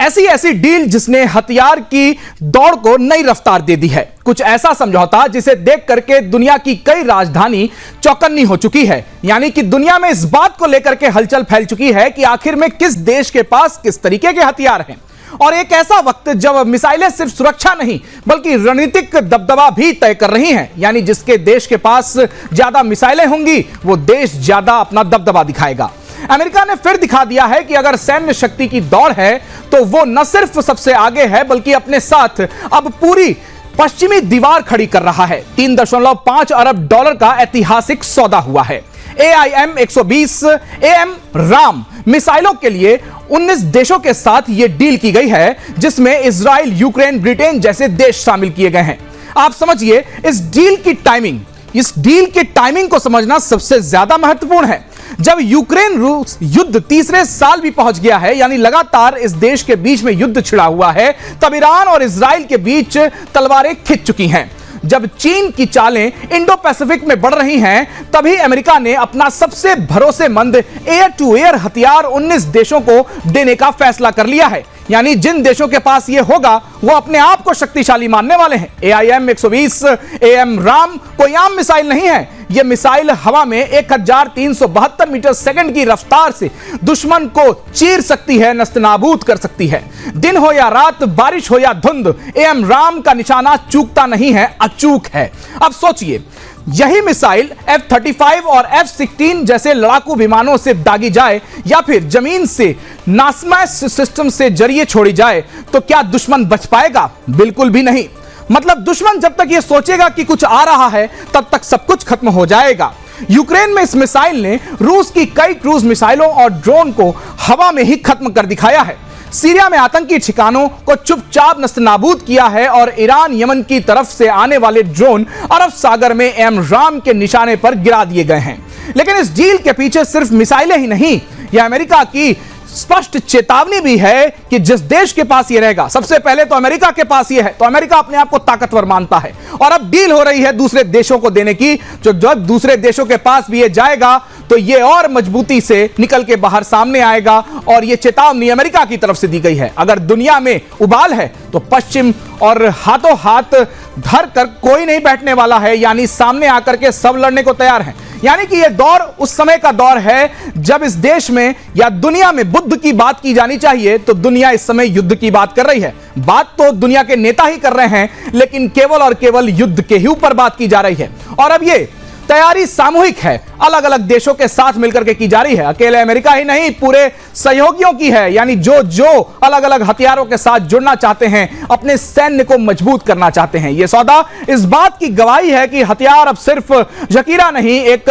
ऐसी ऐसी डील जिसने हथियार की दौड़ को नई रफ्तार दे दी है। कुछ ऐसा समझौता जिसे देख करके दुनिया की कई राजधानी चौकन्नी हो चुकी है। यानी कि दुनिया में इस बात को लेकर के हलचल फैल चुकी है कि आखिर में किस देश के पास किस तरीके के हथियार हैं। और एक ऐसा वक्त जब मिसाइलें सिर्फ सुरक्षा नहीं बल्कि रणनीतिक दबदबा भी तय कर रही हैं। यानी जिसके देश के पास ज्यादा मिसाइलें होंगी वो देश ज्यादा अपना दबदबा दिखाएगा। अमेरिका ने फिर दिखा दिया है कि अगर सैन्य शक्ति की दौड़ है तो वो न सिर्फ सबसे आगे है बल्कि अपने साथ अब पूरी पश्चिमी दीवार खड़ी कर रहा है। 3.5 अरब डॉलर का ऐतिहासिक सौदा हुआ है। AIM-120 AMRAAM मिसाइलों के लिए 19 देशों के साथ यह डील की गई है, जिसमें इजराइल, यूक्रेन, ब्रिटेन जैसे देश शामिल किए गए हैं। आप समझिए इस डील की टाइमिंग को समझना सबसे ज्यादा महत्वपूर्ण है। जब यूक्रेन रूस युद्ध तीसरे साल भी पहुंच गया है, यानी लगातार इस देश के बीच में युद्ध छिड़ा हुआ है, तब ईरान और इजराइल के बीच तलवारें खिंच चुकी हैं। जब चीन की चालें इंडो पैसिफिक में बढ़ रही हैं, तभी अमेरिका ने अपना सबसे भरोसेमंद एयर टू एयर हथियार 19 देशों को देने का फैसला कर लिया है। यानी जिन देशों के पास यह होगा वो अपने आप को शक्तिशाली मानने वाले हैं। AIM-120 AMRAAM कोई आम मिसाइल नहीं है। यह मिसाइल हवा में 1372 मीटर सेकंड की रफ्तार से दुश्मन को चीर सकती है, नस्तनाबूद कर सकती है। दिन हो या रात, बारिश हो या धुंध, AMRAAM का निशाना चूकता नहीं है, अचूक है। अब सोचिए यही मिसाइल F-35 और F-16 जैसे लड़ाकू विमानों से दागी जाए या फिर जमीन से नासमैश सिस्टम से जरिए छोड़ी जाए तो क्या दुश्मन बच पाएगा? बिल्कुल भी नहीं। मतलब दुश्मन जब तक यह सोचेगा कि कुछ आ रहा है तब तक सब कुछ खत्म हो जाएगा। यूक्रेन में इस मिसाइल ने रूस की कई क्रूज मिसाइलों और ड्रोन को हवा में ही खत्म कर दिखाया है। सीरिया में आतंकी ठिकानों को चुपचाप नस्तनाबूद किया है और ईरान, यमन की तरफ से आने वाले ड्रोन अरब सागर में AMRAAM के निशाने पर गिरा दिए गए हैं। लेकिन इस डील के पीछे सिर्फ मिसाइलें ही नहीं, यह अमेरिका की स्पष्ट चेतावनी भी है कि जिस देश के पास ये रहेगा, सबसे पहले तो अमेरिका के पास ये है, तो अमेरिका अपने आप को ताकतवर मानता है और अब डील हो रही है दूसरे देशों को देने की। जो जब दूसरे देशों के पास भी ये जाएगा तो ये और मजबूती से निकल के बाहर सामने आएगा। और ये चेतावनी अमेरिका की तरफ से दी गई है। अगर दुनिया में उबाल है तो पश्चिम और हाथों हाथ धर कर कोई नहीं बैठने वाला है। यानी सामने आकर के सब लड़ने को तैयार हैं। यानी कि यह दौर उस समय का दौर है जब इस देश में या दुनिया में बुद्ध की बात की जानी चाहिए तो दुनिया इस समय युद्ध की बात कर रही है। बात तो दुनिया के नेता ही कर रहे हैं, लेकिन केवल और केवल युद्ध के ही ऊपर बात की जा रही है। और अब ये तैयारी सामूहिक है, अलग अलग देशों के साथ मिलकर के की जा रही है। अकेले अमेरिका ही नहीं, पूरे सहयोगियों की है। यानी जो अलग अलग हथियारों के साथ जुड़ना चाहते हैं, अपने सैन्य को मजबूत करना चाहते हैं। यह सौदा इस बात की गवाही है कि हथियार अब सिर्फ यकीरा नहीं, एक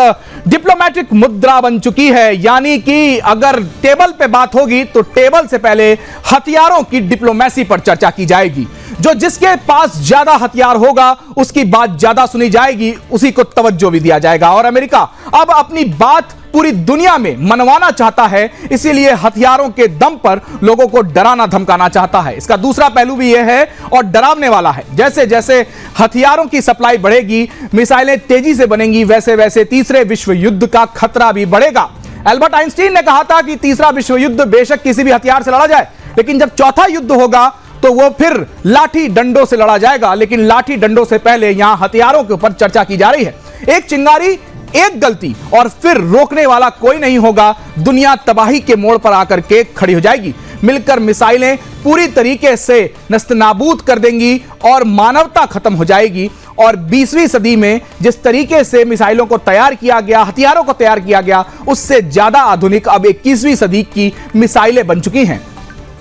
डिप्लोमेटिक मुद्रा बन चुकी है। यानी कि अगर टेबल पे बात होगी तो टेबल से पहले हथियारों की डिप्लोमेसी पर चर्चा की जाएगी। जो जिसके पास ज्यादा हथियार होगा उसकी बात ज्यादा सुनी जाएगी, उसी को तवज्जो भी दिया जाएगा। और अमेरिका अब अपनी बात पूरी दुनिया में मनवाना चाहता है, इसीलिए हथियारों के दम पर लोगों को डराना धमकाना चाहता है। इसका दूसरा पहलू भी यह है और डरावने वाला है। जैसे जैसे हथियारों की सप्लाई बढ़ेगी, मिसाइलें तेजी से बनेंगी, वैसे वैसे तीसरे विश्व युद्ध का खतरा भी बढ़ेगा। एल्बर्ट आइंस्टीन ने कहा था कि तीसरा विश्व युद्ध बेशक किसी भी हथियार से लड़ा जाए, लेकिन जब चौथा युद्ध होगा तो वो फिर लाठी डंडों से लड़ा जाएगा। लेकिन लाठी डंडों से पहले यहां हथियारों के ऊपर चर्चा की जा रही है। एक चिंगारी, एक गलती और फिर रोकने वाला कोई नहीं होगा। दुनिया तबाही के मोड़ पर आकर के खड़ी हो जाएगी। मिलकर मिसाइलें पूरी तरीके से नस्तनाबूद कर देंगी और मानवता खत्म हो जाएगी। और 20वीं सदी में जिस तरीके से मिसाइलों को तैयार किया गया, हथियारों को तैयार किया गया, उससे ज्यादा आधुनिक अब 21वीं सदी की मिसाइलें बन चुकी हैं।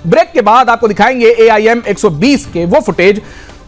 ब्रेक के बाद आपको दिखाएंगे AIM-120 के वो फुटेज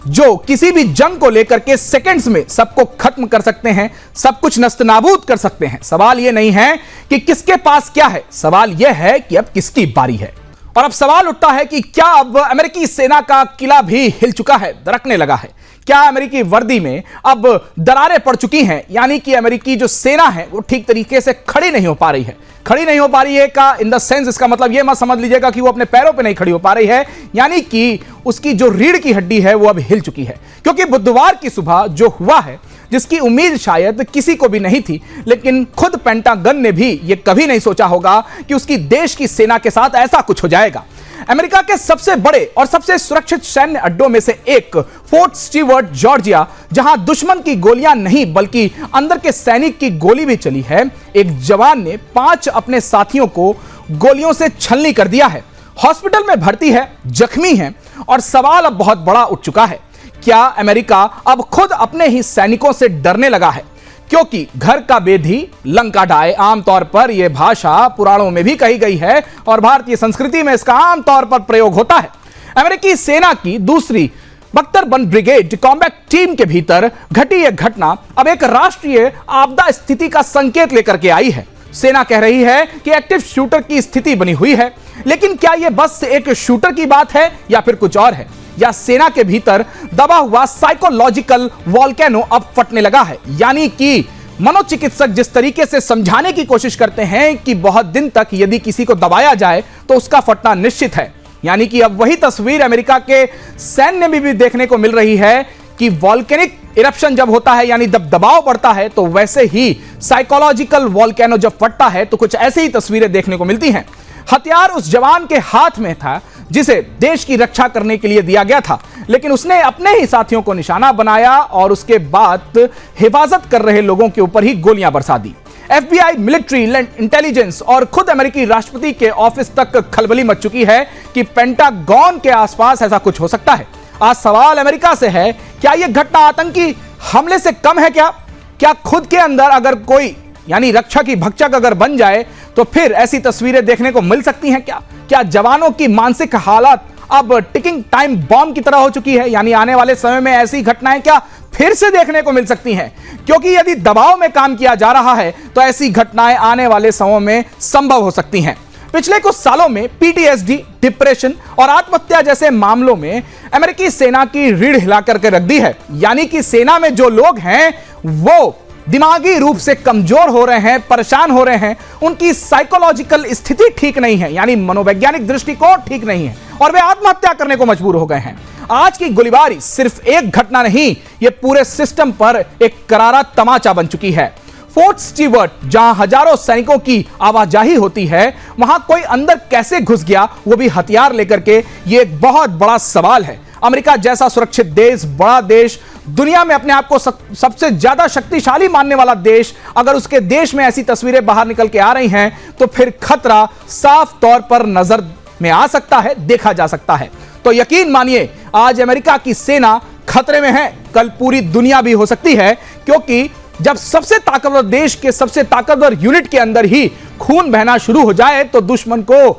जो किसी भी जंग को लेकर के सेकंड्स में सबको खत्म कर सकते हैं, सब कुछ नस्तनाबूद कर सकते हैं। सवाल यह नहीं है कि किसके पास क्या है, सवाल यह है कि अब किसकी बारी है। और अब सवाल उठता है कि क्या अब अमेरिकी सेना का किला भी हिल चुका है, दरकने लगा है? क्या अमेरिकी वर्दी में अब दरारें पड़ चुकी हैं? यानी कि अमेरिकी जो सेना है वो ठीक तरीके से खड़ी नहीं हो पा रही है। खड़ी नहीं हो पा रही है का इन द सेंस इसका मतलब ये मत समझ लीजिएगा कि वो अपने पैरों पे नहीं खड़ी हो पा रही है। यानी कि उसकी जो रीढ़ की हड्डी है वो अब हिल चुकी है। क्योंकि बुधवार की सुबह जो हुआ है, जिसकी उम्मीद शायद किसी को भी नहीं थी, लेकिन खुद पेंटागन ने भी ये कभी नहीं सोचा होगा कि उसकी देश की सेना के साथ ऐसा कुछ हो जाएगा। अमेरिका के सबसे बड़े और सबसे सुरक्षित सैन्य अड्डों में से एक फोर्ट स्टीवर्ट जॉर्जिया, जहां दुश्मन की गोलियां नहीं बल्कि अंदर के सैनिक की गोली भी चली है, एक जवान ने 5 अपने साथियों को गोलियों से छलनी कर दिया है। हॉस्पिटल में भर्ती है, जख्मी है और सवाल अब बहुत बड़ा उठ चुका है, क्या अमेरिका अब खुद अपने ही सैनिकों से डरने लगा है? क्योंकि घर का बेधी लंका ढाए, आमतौर पर यह भाषा पुराणों में भी कही गई है और भारतीय संस्कृति में इसका आमतौर पर प्रयोग होता है। अमेरिकी सेना की दूसरी बख्तरबंद ब्रिगेड कॉम्बैट टीम के भीतर घटी यह घटना अब एक राष्ट्रीय आपदा स्थिति का संकेत लेकर के आई है। सेना कह रही है कि एक्टिव शूटर की स्थिति बनी हुई है, लेकिन क्या यह बस एक शूटर की बात है या फिर कुछ और है? या सेना के भीतर दबा हुआ साइकोलॉजिकल वॉल्केनो अब फटने लगा है? यानी कि मनोचिकित्सक जिस तरीके से समझाने की कोशिश करते हैं कि बहुत दिन तक यदि किसी को दबाया जाए तो उसका फटना निश्चित है, यानी कि अब वही तस्वीर अमेरिका के सैन्य में भी देखने को मिल रही है कि वॉल्केनिक इरप्शन जब होता है यानी जब दबाव बढ़ता है तो वैसे ही साइकोलॉजिकल वॉल्केनो जब फटता है तो कुछ ऐसी ही तस्वीरें देखने को मिलती हैं। हथियार उस जवान के हाथ में था जिसे देश की रक्षा करने के लिए दिया गया था, लेकिन उसने अपने ही साथियों को निशाना बनाया और उसके बाद हिफाजत कर रहे लोगों के ऊपर ही गोलियां बरसा दी। FBI, मिलिट्री, इंटेलिजेंस और खुद अमेरिकी राष्ट्रपति के ऑफिस तक खलबली मच चुकी है कि पेंटागन के आसपास ऐसा कुछ हो सकता है। आज सवाल अमेरिका से है, क्या यह घटना आतंकी हमले से कम है? क्या खुद के अंदर अगर कोई यानी रक्षा की भक्षक अगर बन जाए तो फिर ऐसी तस्वीरें देखने को मिल सकती हैं? क्या जवानों की मानसिक हालत अब टिकिंग टाइम बॉम्ब की तरह हो चुकी है, यानी आने वाले समय में ऐसी घटनाएं क्या फिर से देखने को मिल सकती हैं? क्योंकि यदि दबाव में काम किया जा रहा है तो ऐसी घटनाएं आने वाले समय में संभव हो सकती हैं। पिछले कुछ सालों में PTSD, डिप्रेशन और आत्महत्या जैसे मामलों में अमेरिकी सेना की रीढ़ हिला करके रख दी है। यानी कि सेना में जो लोग हैं वो दिमागी रूप से कमजोर हो रहे हैं, परेशान हो रहे हैं, उनकी साइकोलॉजिकल स्थिति ठीक नहीं है, यानी मनोवैज्ञानिक दृष्टिकोण ठीक नहीं है और वे आत्महत्या करने को मजबूर हो गए हैं। आज की गोलीबारी सिर्फ एक घटना नहीं, यह पूरे सिस्टम पर एक करारा तमाचा बन चुकी है। फोर्ट स्टीवर्ट, जहां हजारों सैनिकों की आवाजाही होती है, वहां कोई अंदर कैसे घुस गया, वो भी हथियार लेकर के, यह एक बहुत बड़ा सवाल है। अमेरिका जैसा सुरक्षित देश, बड़ा देश, दुनिया में अपने आप को सबसे ज्यादा शक्तिशाली मानने वाला देश, अगर उसके देश में ऐसी तस्वीरें बाहर निकल के आ रही हैं तो फिर खतरा साफ तौर पर नजर में आ सकता है, देखा जा सकता है। तो यकीन मानिए, आज अमेरिका की सेना खतरे में है, कल पूरी दुनिया भी हो सकती है, क्योंकि जब सबसे ताकतवर देश के सबसे ताकतवर यूनिट के अंदर ही खून बहना शुरू हो जाए तो दुश्मन को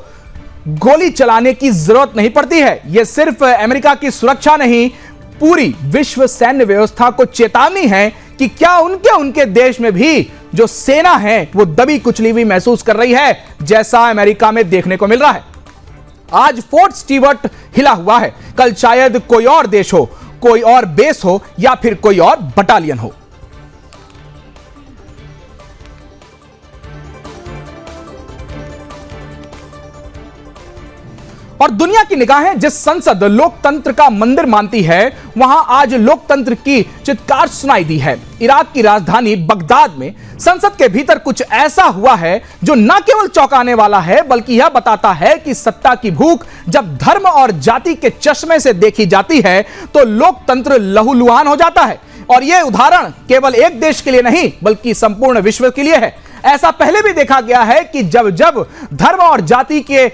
गोली चलाने की जरूरत नहीं पड़ती है। यह सिर्फ अमेरिका की सुरक्षा नहीं, पूरी विश्व सैन्य व्यवस्था को चेतावनी है कि क्या उनके देश में भी जो सेना है वो दबी कुचली हुई महसूस कर रही है, जैसा अमेरिका में देखने को मिल रहा है। आज फोर्ट स्टीवर्ट हिला हुआ है, कल शायद कोई और देश हो, कोई और बेस हो या फिर कोई और बटालियन हो। और दुनिया की निगाहें जिस संसद लोकतंत्र का मंदिर मानती है, वहां आज लोकतंत्र की चित्कार सुनाई दी है। इराक की राजधानी बगदाद में संसद के भीतर कुछ ऐसा हुआ है जो न केवल चौंकाने वाला है, बल्कि यह बताता है कि सत्ता की भूख जब धर्म और जाति के चश्मे से देखी जाती है तो लोकतंत्र लहूलुहान हो जाता है। और यह उदाहरण केवल एक देश के लिए नहीं बल्कि संपूर्ण विश्व के लिए है। ऐसा पहले भी देखा गया है कि जब जब धर्म और जाति के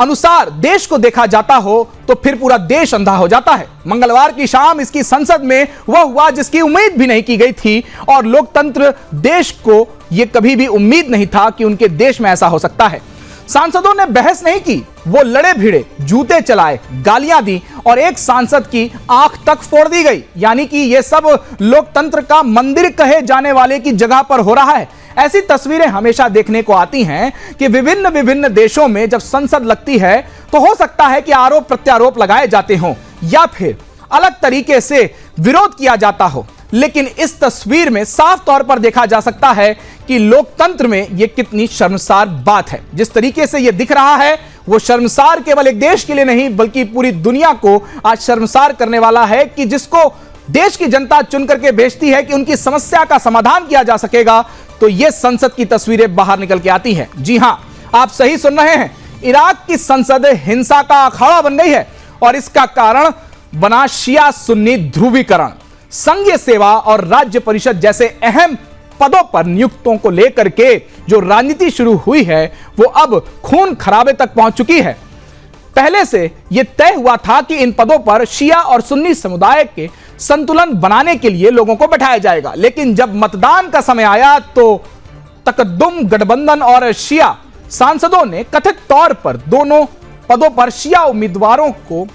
अनुसार देश को देखा जाता हो तो फिर पूरा देश अंधा हो जाता है। मंगलवार की शाम इसकी संसद में वह हुआ जिसकी उम्मीद भी नहीं की गई थी, और लोकतंत्र देश को यह कभी भी उम्मीद नहीं था कि उनके देश में ऐसा हो सकता है। सांसदों ने बहस नहीं की, वो लड़े भिड़े, जूते चलाए, गालियां दी और एक सांसद की आंख तक फोड़ दी गई। यानी कि यह सब लोकतंत्र का मंदिर कहे जाने वाले की जगह पर हो रहा है। ऐसी तस्वीरें हमेशा देखने को आती हैं कि विभिन्न देशों में जब संसद लगती है तो हो सकता है कि आरोप प्रत्यारोप लगाए जाते हों या फिर अलग तरीके से विरोध किया जाता हो, लेकिन इस तस्वीर में साफ तौर पर देखा जा सकता है कि लोकतंत्र में यह कितनी शर्मसार बात है। जिस तरीके से यह दिख रहा है वो शर्मसार केवल एक देश के लिए नहीं बल्कि पूरी दुनिया को आज शर्मसार करने वाला है कि जिसको देश की जनता चुन करके भेजती है कि उनकी समस्या का समाधान किया जा सकेगा, तो यह संसद की तस्वीरें बाहर निकल के आती हैं। जी हां, आप सही सुन रहे हैं, इराक की संसद हिंसा का अखाड़ा बन गई है और इसका कारण बना शिया सुन्नी ध्रुवीकरण। संघीय सेवा और राज्य परिषद जैसे अहम पदों पर नियुक्तों को लेकर के जो राजनीति शुरू हुई है वो अब खून खराबे तक पहुंच चुकी है। पहले से यह तय हुआ था कि इन पदों पर शिया और सुन्नी समुदाय के संतुलन बनाने के लिए लोगों को बैठाया जाएगा, लेकिन जब मतदान का समय आया तो तकद्दुम गठबंधन और शिया सांसदों ने कथित तौर पर दोनों पदों पर शिया उम्मीदवारों को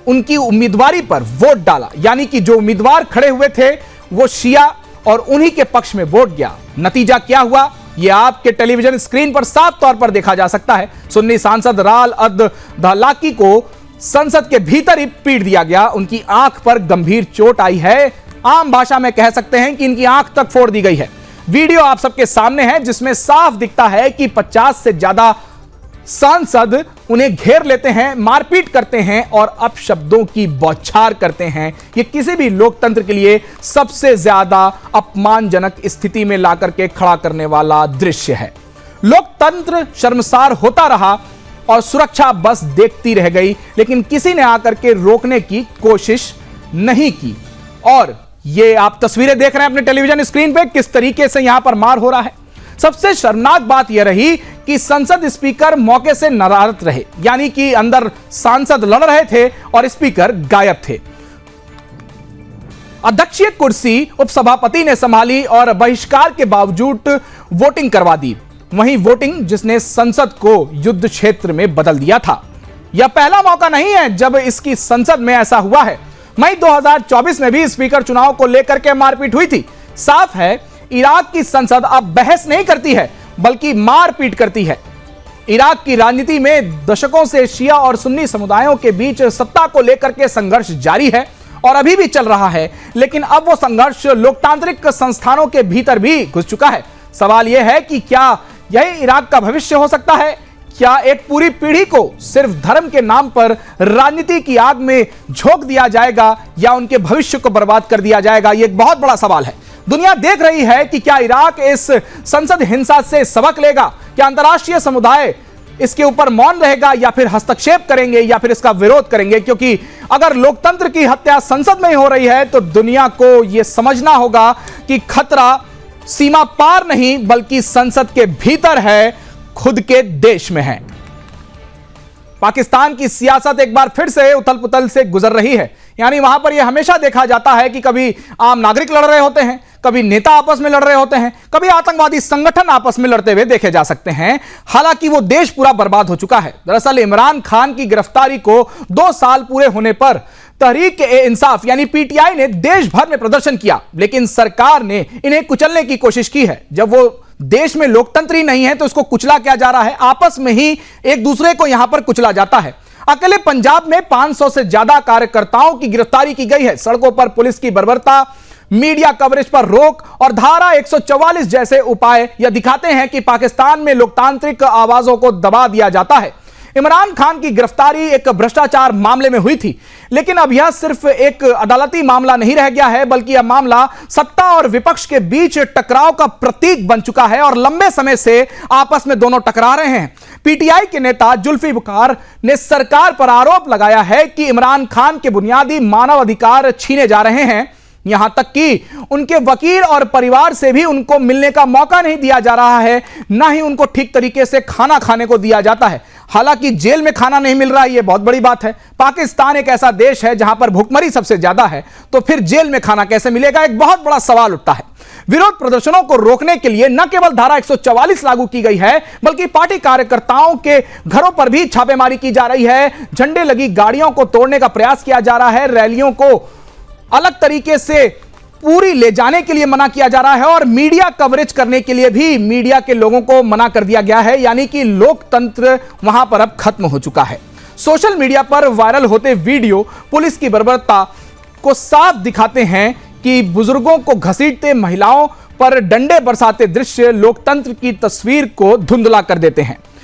उनकी उम्मीदवारी पर वोट डाला, यानी कि जो उम्मीदवार खड़े हुए थे वो शिया और उन्हीं के पक्ष में वोट गया। नतीजा क्या हुआ यह आपके टेलीविजन स्क्रीन पर साफ तौर पर देखा जा सकता है। सुन्नी सांसद राल अद दहलाकी को संसद के भीतर ही पीट दिया गया। उनकी आंख पर गंभीर चोट आई है, आम भाषा में कह सकते हैं कि इनकी आंख तक फोड़ दी गई है। वीडियो आप सबके सामने है जिसमें साफ दिखता है कि 50 से ज्यादा सांसद उन्हें घेर लेते हैं, मारपीट करते हैं और अपशब्दों की बौछार करते हैं। यह किसी भी लोकतंत्र के लिए सबसे ज्यादा अपमानजनक स्थिति में लाकर के खड़ा करने वाला दृश्य है। लोकतंत्र शर्मसार होता रहा और सुरक्षा बस देखती रह गई, लेकिन किसी ने आकर के रोकने की कोशिश नहीं की। और ये आप तस्वीरें देख रहे हैं अपने टेलीविजन स्क्रीन पे किस तरीके से यहां पर मार हो रहा है। सबसे शर्मनाक बात यह रही कि संसद स्पीकर मौके से नदारद रहे, यानी कि अंदर सांसद लड़ रहे थे और स्पीकर गायब थे। अध्यक्षीय कुर्सी उपसभापति ने संभाली और बहिष्कार के बावजूद वोटिंग करवा दी। वहीं वोटिंग जिसने संसद को युद्ध क्षेत्र में बदल दिया था। यह पहला मौका नहीं है जब इसकी संसद में ऐसा हुआ है। मई 2024 में भी स्पीकर चुनाव को लेकर के मारपीट हुई थी। साफ है इराक की संसद अब बहस नहीं करती है बल्कि मारपीट करती है। इराक की राजनीति में दशकों से शिया और सुन्नी समुदायों के बीच सत्ता को लेकर के संघर्ष जारी है और अभी भी चल रहा है, लेकिन अब वो संघर्ष लोकतांत्रिक संस्थानों के भीतर भी घुस चुका है। सवाल यह है कि क्या यही इराक का भविष्य हो सकता है? क्या एक पूरी पीढ़ी को सिर्फ धर्म के नाम पर राजनीति की आग में झोंक दिया जाएगा या उनके भविष्य को बर्बाद कर दिया जाएगा? यह एक बहुत बड़ा सवाल है। दुनिया देख रही है कि क्या इराक इस संसद हिंसा से सबक लेगा? क्या अंतर्राष्ट्रीय समुदाय इसके ऊपर मौन रहेगा या फिर हस्तक्षेप करेंगे या फिर इसका विरोध करेंगे? क्योंकि अगर लोकतंत्र की हत्या संसद में ही हो रही है तो दुनिया को यह समझना होगा कि खतरा सीमा पार नहीं बल्कि संसद के भीतर है, खुद के देश में है। पाकिस्तान की सियासत एक बार फिर से उथल पुथल से गुजर रही है। यानी वहां पर यह हमेशा देखा जाता है कि कभी आम नागरिक लड़ रहे होते हैं, कभी नेता आपस में लड़ रहे होते हैं, कभी आतंकवादी संगठन आपस में लड़ते हुए देखे जा सकते हैं। हालांकि वो देश पूरा बर्बाद हो चुका है। दरअसल इमरान खान की गिरफ्तारी को 2 साल पूरे होने पर तहरीक ए इंसाफ यानी पीटीआई ने देश भर में प्रदर्शन किया, लेकिन सरकार ने इन्हें कुचलने की कोशिश की है। जब वो देश में लोकतंत्र ही नहीं है तो उसको कुचला क्या जा रहा है? आपस में ही एक दूसरे को यहां पर कुचला जाता है। अकेले पंजाब में 500 से ज्यादा कार्यकर्ताओं की गिरफ्तारी की गई है। सड़कों पर पुलिस की बर्बरता, मीडिया कवरेज पर रोक और धारा 144 जैसे उपाय यह दिखाते हैं कि पाकिस्तान में लोकतांत्रिक आवाजों को दबा दिया जाता है। इमरान खान की गिरफ्तारी एक भ्रष्टाचार मामले में हुई थी, लेकिन अब यह सिर्फ एक अदालती मामला नहीं रह गया है बल्कि यह मामला सत्ता और विपक्ष के बीच टकराव का प्रतीक बन चुका है और लंबे समय से आपस में दोनों टकरा रहे हैं। पीटीआई के नेता जुल्फिकार ने सरकार पर आरोप लगाया है कि इमरान खान के बुनियादी मानव अधिकार छीने जा रहे हैं। यहां तक कि उनके वकील और परिवार से भी उनको मिलने का मौका नहीं दिया जा रहा है, ना ही उनको ठीक तरीके से खाना खाने को दिया जाता है। हालांकि जेल में खाना नहीं मिल रहा है, यह बहुत बड़ी बात है। पाकिस्तान एक ऐसा देश है जहां पर भुखमरी सबसे ज्यादा है, तो फिर जेल में खाना कैसे मिलेगा? एक बहुत बड़ा सवाल उठता है। विरोध प्रदर्शनों को रोकने के लिए न केवल धारा 144 लागू की गई है बल्कि पार्टी कार्यकर्ताओं के घरों पर भी छापेमारी की जा रही है। झंडे लगी गाड़ियों को तोड़ने का प्रयास किया जा रहा है, रैलियों को अलग तरीके से पूरी ले जाने के लिए मना किया जा रहा है और मीडिया कवरेज करने के लिए भी मीडिया के लोगों को मना कर दिया गया है। यानी कि लोकतंत्र वहां पर अब खत्म हो चुका है। सोशल मीडिया पर वायरल होते वीडियो पुलिस की बर्बरता को साफ दिखाते हैं कि बुजुर्गों को घसीटते, महिलाओं पर डंडे बरसाते दृश्य लोकतंत्र की तस्वीर को धुंधला कर देते हैं।